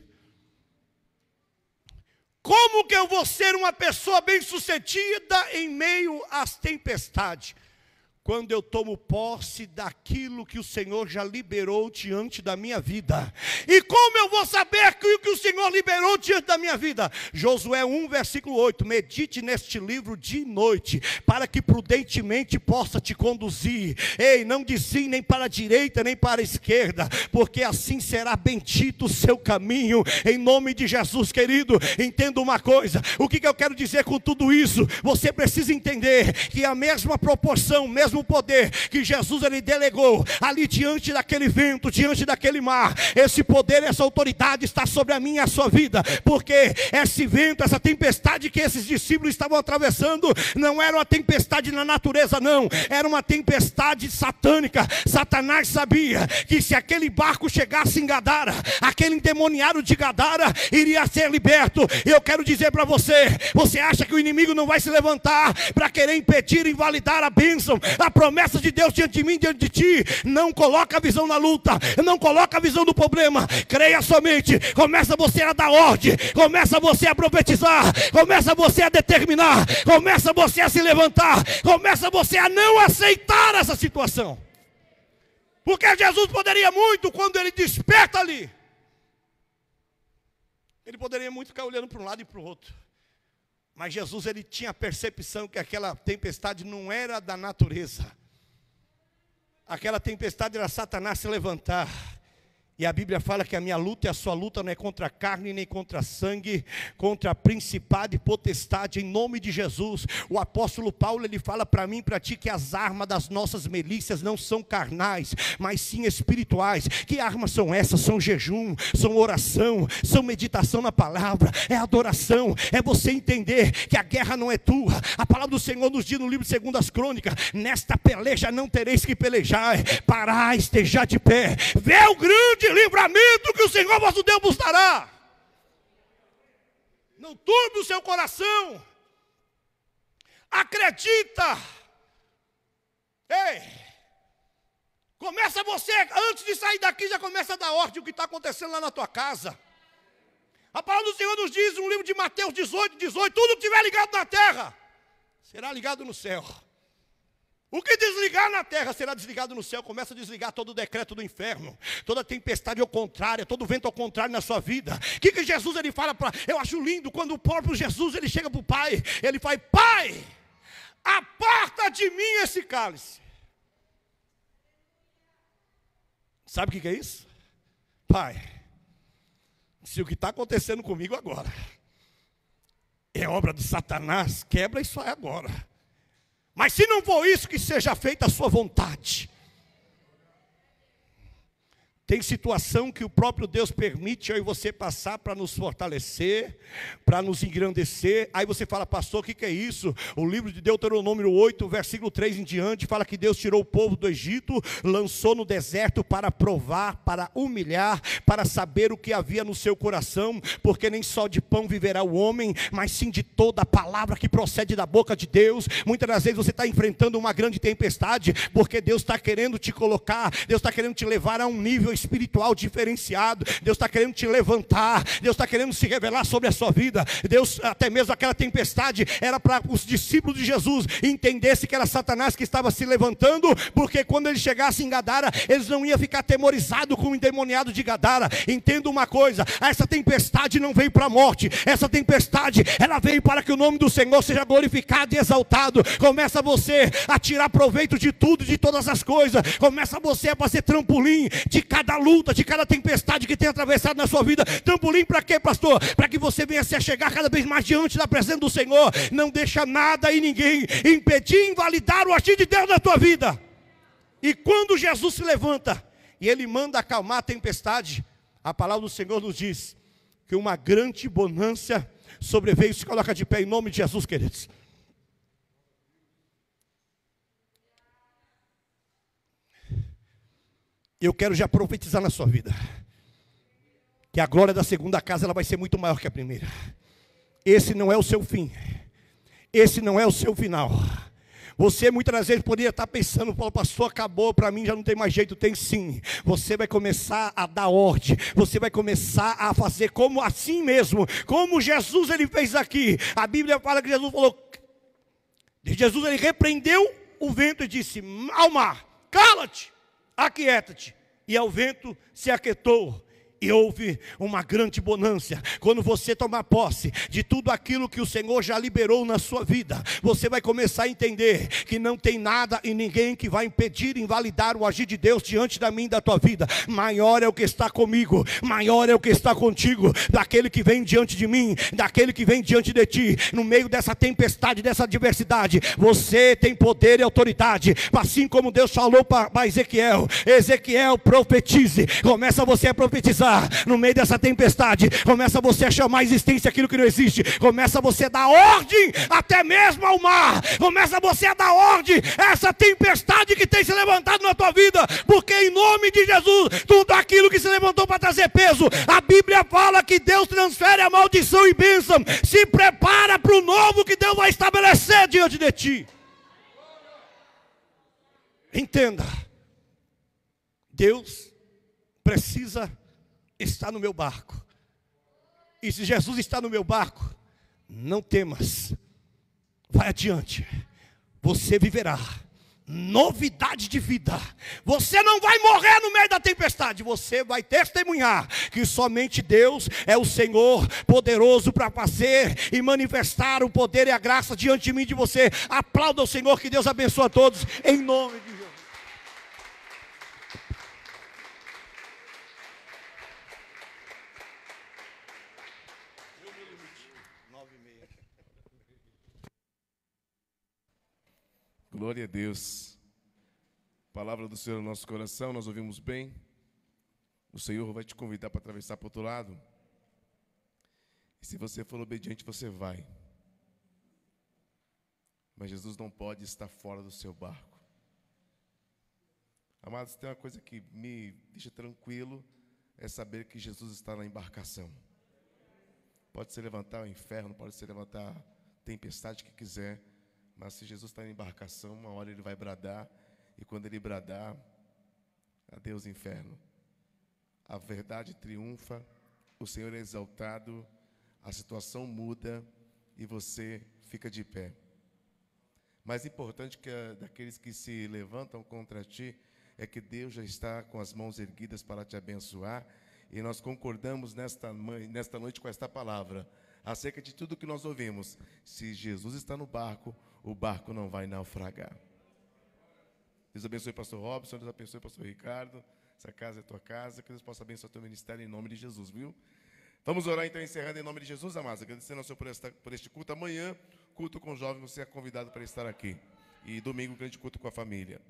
Como que eu vou ser uma pessoa bem-sucedida em meio às tempestades? Quando eu tomo posse daquilo que o Senhor já liberou diante da minha vida. E como eu vou saber que o que o Senhor liberou diante da minha vida? Josué 1, versículo 8. Medite neste livro de noite, para que prudentemente possa te conduzir. Ei, não desvie nem para a direita, nem para a esquerda, porque assim será bendito o seu caminho. Em nome de Jesus, querido, entenda uma coisa. O que eu quero dizer com tudo isso? Você precisa entender que a mesma proporção, mesmo o poder que Jesus ele delegou ali diante daquele vento, diante daquele mar, esse poder, essa autoridade está sobre a minha e a sua vida, porque esse vento, essa tempestade que esses discípulos estavam atravessando, não era uma tempestade na natureza, não, era uma tempestade satânica. Satanás sabia que se aquele barco chegasse em Gadara, aquele endemoniado de Gadara iria ser liberto. Eu quero dizer para você: você acha que o inimigo não vai se levantar para querer impedir, invalidar a bênção, a promessa de Deus diante de mim, diante de ti? Não coloca a visão na luta, não coloca a visão do problema, creia somente. Começa você a dar ordem, começa você a profetizar, começa você a determinar, começa você a se levantar, começa você a não aceitar essa situação. Porque Jesus poderia muito, quando ele desperta ali, ele poderia muito ficar olhando para um lado e para o outro. Mas Jesus, ele tinha a percepção que aquela tempestade não era da natureza. Aquela tempestade era Satanás se levantar. E a Bíblia fala que a minha luta e a sua luta não é contra a carne nem contra sangue, contra principado e potestade, em nome de Jesus. O apóstolo Paulo, ele fala para mim e para ti que as armas das nossas milícias não são carnais, mas sim espirituais. Que armas são essas? São jejum, são oração, são meditação na palavra, é adoração, é você entender que a guerra não é tua. A palavra do Senhor nos diz no livro de 2 Crônicas: nesta peleja não tereis que pelejar, parai, esteja de pé, vê o grande livramento que o Senhor vosso Deus vos dará. Não turbe o seu coração, acredita. Ei, começa você, antes de sair daqui, já começa a dar ordem o que está acontecendo lá na tua casa. A palavra do Senhor nos diz no livro de Mateus 18, tudo que estiver ligado na terra será ligado no céu. O que desligar na terra será desligado no céu. Começa a desligar todo o decreto do inferno, toda tempestade ao contrário, todo vento ao contrário na sua vida. O que Jesus ele fala para... Eu acho lindo quando o próprio Jesus ele chega para o Pai. Ele fala: Pai, aparta de mim esse cálice. Sabe o que é isso? Pai, se o que está acontecendo comigo agora é obra de Satanás, quebra isso aí agora. Mas se não for isso, que seja feita a sua vontade. Tem situação que o próprio Deus permite eu e você passar para nos fortalecer, para nos engrandecer. Aí você fala: pastor, o que é isso? O livro de Deuteronômio 8, versículo 3 em diante, fala que Deus tirou o povo do Egito, lançou no deserto para provar, para humilhar, para saber o que havia no seu coração. Porque nem só de pão viverá o homem, mas sim de toda a palavra que procede da boca de Deus. Muitas das vezes você está enfrentando uma grande tempestade, porque Deus está querendo te colocar, Deus está querendo te levar a um nível espiritual diferenciado. Deus está querendo te levantar. Deus está querendo se revelar sobre a sua vida. Deus, até mesmo aquela tempestade, era para os discípulos de Jesus entendessem que era Satanás que estava se levantando, porque quando ele chegasse em Gadara, eles não iam ficar atemorizados com o endemoniado de Gadara. Entenda uma coisa, essa tempestade não veio para a morte. Essa tempestade, ela veio para que o nome do Senhor seja glorificado e exaltado. Começa você a tirar proveito de tudo, de todas as coisas. Começa você a fazer trampolim de cada luta, de cada tempestade que tem atravessado na sua vida. Trampolim para quê, pastor? Para que você venha se chegar cada vez mais diante da presença do Senhor. Não deixa nada e ninguém impedir, invalidar o agir de Deus na tua vida. E quando Jesus se levanta e ele manda acalmar a tempestade, a palavra do Senhor nos diz que uma grande bonança sobreveio. Se coloca de pé em nome de Jesus, queridos. Eu quero já profetizar na sua vida que a glória da segunda casa ela vai ser muito maior que a primeira. Esse não é o seu fim. Esse não é o seu final. Você muitas vezes poderia estar pensando, pastor, acabou, para mim já não tem mais jeito. Tem sim. Você vai começar a dar ordem. Você vai começar a fazer como assim mesmo. Como Jesus ele fez aqui. A Bíblia fala que Jesus falou. Jesus ele repreendeu o vento e disse: ao mar, cala-te, aquieta-te. E ao vento se aquietou. E houve uma grande bonança. Quando você tomar posse de tudo aquilo que o Senhor já liberou na sua vida, você vai começar a entender que não tem nada e ninguém que vai impedir, invalidar o agir de Deus diante da minha e da tua vida. Maior é o que está comigo, maior é o que está contigo, daquele que vem diante de mim, daquele que vem diante de ti. No meio dessa tempestade, dessa adversidade, você tem poder e autoridade, assim como Deus falou para Ezequiel. Ezequiel, profetize. Começa você a profetizar no meio dessa tempestade. Começa você a chamar a existência aquilo que não existe. Começa você a dar ordem até mesmo ao mar. Começa você a dar ordem a essa tempestade que tem se levantado na tua vida, porque em nome de Jesus, tudo aquilo que se levantou para trazer peso, a Bíblia fala que Deus transfere a maldição e bênção. Se prepara para o novo que Deus vai estabelecer diante de ti. Entenda, Deus precisa está no meu barco. E se Jesus está no meu barco, não temas, vai adiante, você viverá novidade de vida. Você não vai morrer no meio da tempestade. Você vai testemunhar que somente Deus é o Senhor poderoso para fazer e manifestar o poder e a graça diante de mim e de você. Aplauda o Senhor, que Deus abençoe a todos em nome de Jesus. Glória a Deus. Palavra do Senhor no nosso coração, nós ouvimos bem. O Senhor vai te convidar para atravessar para o outro lado. E se você for obediente, você vai. Mas Jesus não pode estar fora do seu barco. Amados, tem uma coisa que me deixa tranquilo, é saber que Jesus está na embarcação. Pode se levantar o inferno, pode se levantar a tempestade que quiser, mas se Jesus está na embarcação, uma hora ele vai bradar, e quando ele bradar, adeus inferno. A verdade triunfa, o Senhor é exaltado, a situação muda e você fica de pé. Mais importante que daqueles que se levantam contra ti, é que Deus já está com as mãos erguidas para te abençoar, e nós concordamos nesta noite com esta palavra, acerca de tudo que nós ouvimos. Se Jesus está no barco, o barco não vai naufragar. Deus abençoe o pastor Robson, Deus abençoe o pastor Ricardo. Essa casa é tua casa, que Deus possa abençoar o teu ministério em nome de Jesus, viu? Vamos orar então, encerrando em nome de Jesus, amados. Agradecendo ao Senhor por este culto. Amanhã, culto com jovens, você é convidado para estar aqui. E domingo, grande culto com a família.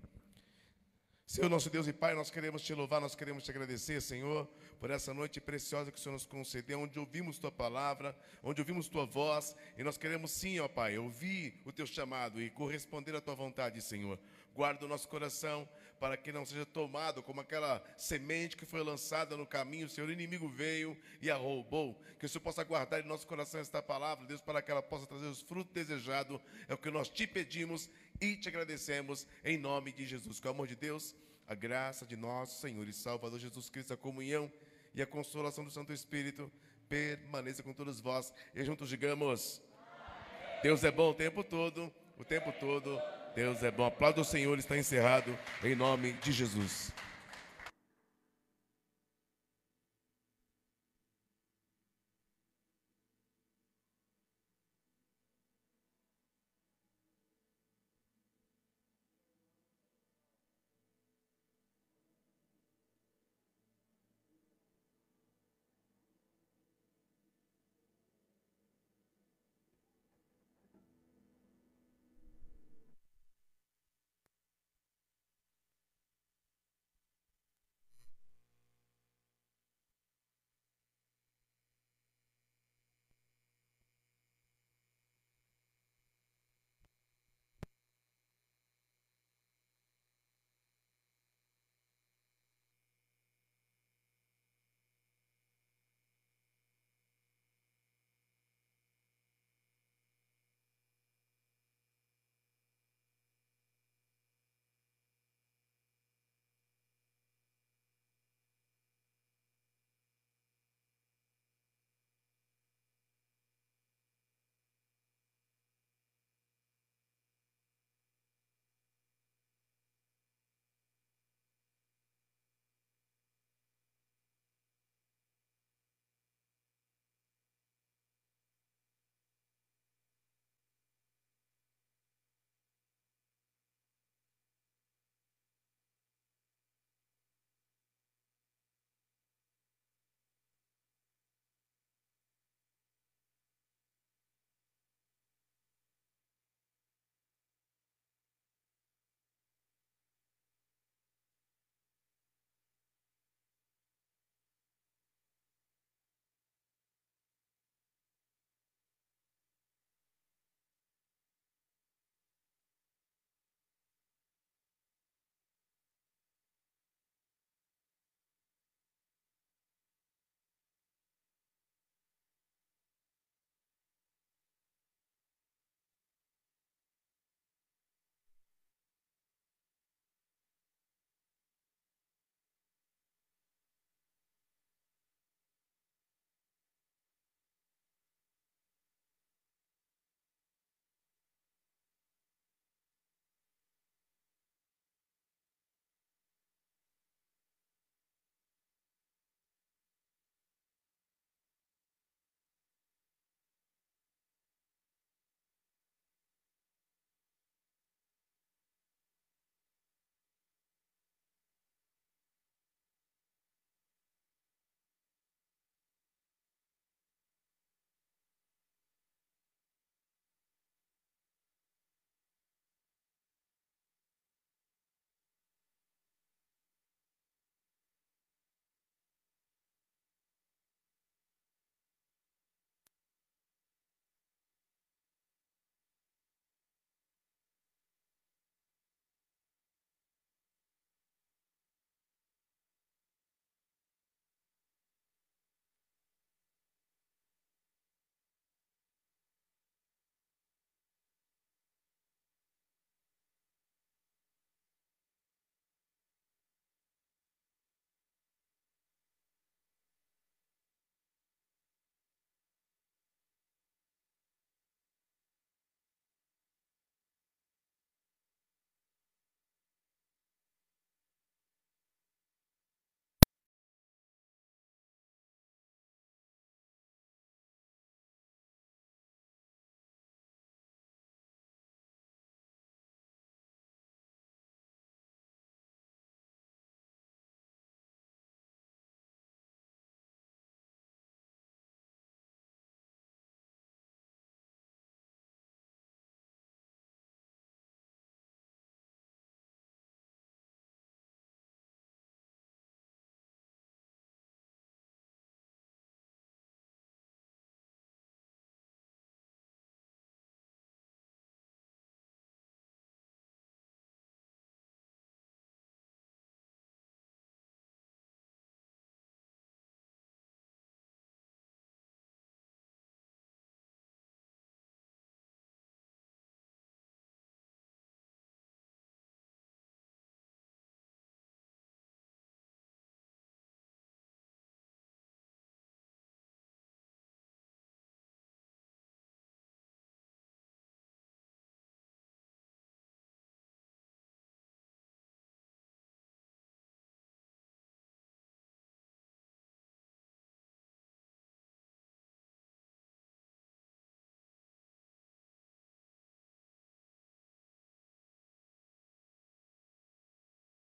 Senhor, nosso Deus e Pai, nós queremos te louvar, nós queremos te agradecer, Senhor, por essa noite preciosa que o Senhor nos concedeu, onde ouvimos Tua palavra, onde ouvimos Tua voz, e nós queremos sim, ó Pai, ouvir o Teu chamado e corresponder à Tua vontade, Senhor. Guarda o nosso coração para que não seja tomado como aquela semente que foi lançada no caminho. O Senhor, o inimigo veio e a roubou. Que o Senhor possa guardar em nosso coração esta palavra, Deus, para que ela possa trazer os frutos desejados. É o que nós te pedimos e te agradecemos em nome de Jesus. Com o amor de Deus, a graça de nosso Senhor e Salvador Jesus Cristo, a comunhão e a consolação do Santo Espírito permaneça com todos vós. E juntos digamos: Deus é bom o tempo todo, Deus é bom. Aplauda o Senhor, está encerrado, em nome de Jesus.